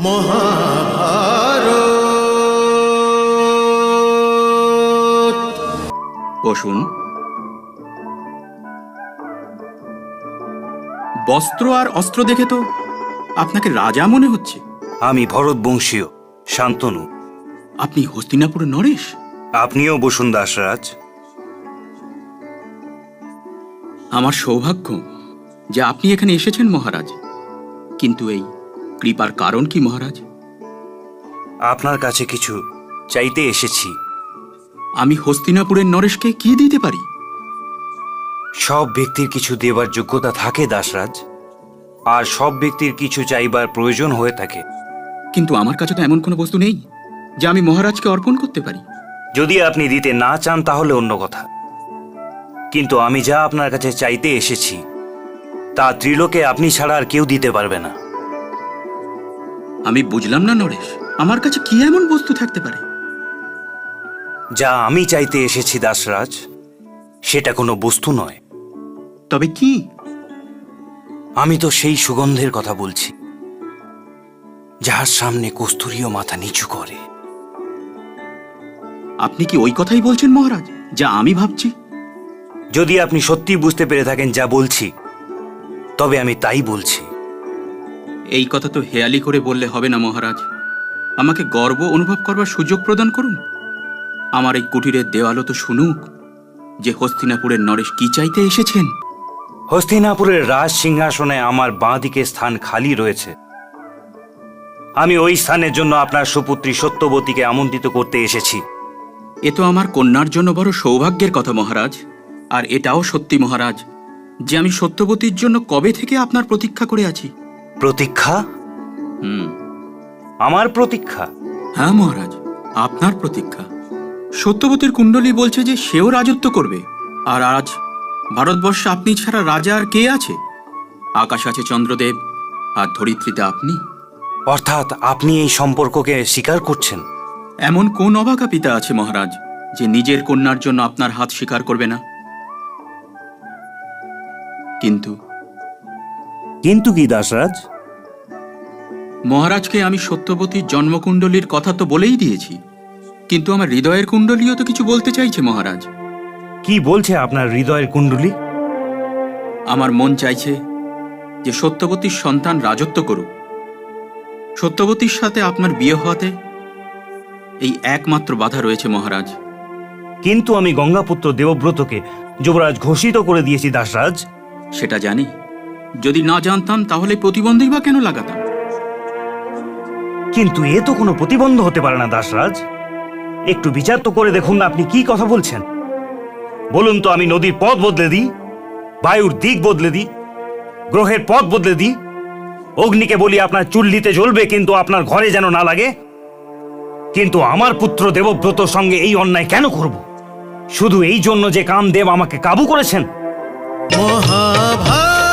মহাভারত। বসুন। বস্ত্র আর অস্ত্র দেখে তো আপনাকে রাজা মনে হচ্ছে। আমি ভরত বংশীয় শান্তনু। আপনি হস্তিনাপুরের নরেশ? আপনিও বসুন দাসরাজ। আমার সৌভাগ্য যে আপনি এখানে এসেছেন মহারাজ। কিন্তু এই কৃপার কারণ কি মহারাজ? আপনার কাছে কিছু চাইতে এসেছি। আমি হস্তিনাপুরের নরেশকে কি দিতে পারি? সব ব্যক্তির কিছু দেবার যোগ্যতা থাকে দাসরাজ, আর সব ব্যক্তির কিছু চাইবার প্রয়োজন হয়ে থাকে। কিন্তু আমার কাছে তো এমন কোনো বস্তু নেই যা আমি মহারাজকে অর্পণ করতে পারি। যদি আপনি দিতে না চান তাহলে অন্য কথা, কিন্তু আমি যা আপনার কাছে চাইতে এসেছি তা ত্রিলোকে আপনি ছাড়া আর কেউ দিতে পারবে না। আমি বুঝলাম না নরেশ, আমার কাছে কি এমন বস্তু থাকতে পারে? যা আমি চাইতে এসেছি দাসরাজ, সেটা কোনো বস্তু নয়। তবে কি? আমি তো সেই সুগন্ধের কথা বলছি যার সামনে কস্তুরীও মাথা নিচু করে। আপনি কি ওই কথাই বলছেন মহারাজ যা আমি ভাবছি? যদি আপনি সত্যি বুঝতে পেরে থাকেন যা বলছি, তবে আমি তাই বলছি। এই কথা তো হেয়ালি করে বললে হবে না মহারাজ। আমাকে গর্ব অনুভব করবার সুযোগ প্রদান করুন। আমার এই কুটিরের দেওয়ালও তো শুনুক যে হস্তিনাপুরের নরেশ কি চাইতে এসেছেন। হস্তিনাপুরের রাজ সিংহাসনে আমার বাঁ দিকে স্থান খালি রয়েছে। আমি ওই স্থানের জন্য আপনার সুপুত্রী সত্যবতীকে আমন্ত্রিত করতে এসেছি। এ তো আমার কন্যার জন্য বড় সৌভাগ্যের কথা মহারাজ। আর এটাও সত্যি মহারাজ যে আমি সত্যবতীর জন্য কবে থেকে আপনার প্রতীক্ষা করে আছি। প্রতীক্ষা? আমার প্রতীক্ষা? হ্যাঁ মহারাজ, আপনার প্রতীক্ষা। সত্যবতীর কুণ্ডলী বলছে যে সেও রাজত্ব করবে, আর আজ ভারতবর্ষে আপনি ছাড়া রাজা আর কে আছে? আকাশ আছে চন্দ্রদেব, আর ধরিত্রীতে আপনি। অর্থাৎ আপনি এই সম্পর্ককে স্বীকার করছেন? এমন কোন অভাগা পিতা আছে মহারাজ যে নিজের কন্যার জন্য আপনার হাত স্বীকার করবে না? কিন্তু কিন্তু কি দাসরাজ? মহারাজকে আমি সত্যবতীর জন্মকুণ্ডলীর কথা তো বলেই দিয়েছি, কিন্তু আমার হৃদয়ের কুণ্ডলীও তো কিছু বলতে চাইছে মহারাজ। কি বলছে আপনার হৃদয়ের কুণ্ডলী? আমার মন চাইছে যে সত্যবতীর সন্তান রাজত্ব করুক। সত্যবতীর সাথে আপনার বিয়ে হওয়াতে এই একমাত্র বাধা রয়েছে মহারাজ। কিন্তু আমি গঙ্গাপুত্র দেবব্রতকে যুবরাজ ঘোষিত করে দিয়েছি দাসরাজ। সেটা জানি, যদি না জানতাম তাহলে প্রতিবন্ধী বা কেন লাগাতাম? কিন্তু এ তো কোনো প্রতিবন্ধ হতে পারে না দাসরাজ। একটু বিচার তো করে দেখুন আপনি কি কথা বলছেন। বলুন তো, আমি নদীর পথ বদলে দিই, বায়ুর দিক বদলে দিই, গ্রহের পথ বদলে দিই, অগ্নিকে বলি আপনার চুল্লিতে জ্বলবে কিন্তু আপনার ঘরে যেন না লাগে, কিন্তু আমার পুত্র দেবব্রতর সঙ্গে এই অন্যায় কেন করব? শুধু এই জন্য যে কামদেব আমাকে কাবু করেছেন? মহাভারত।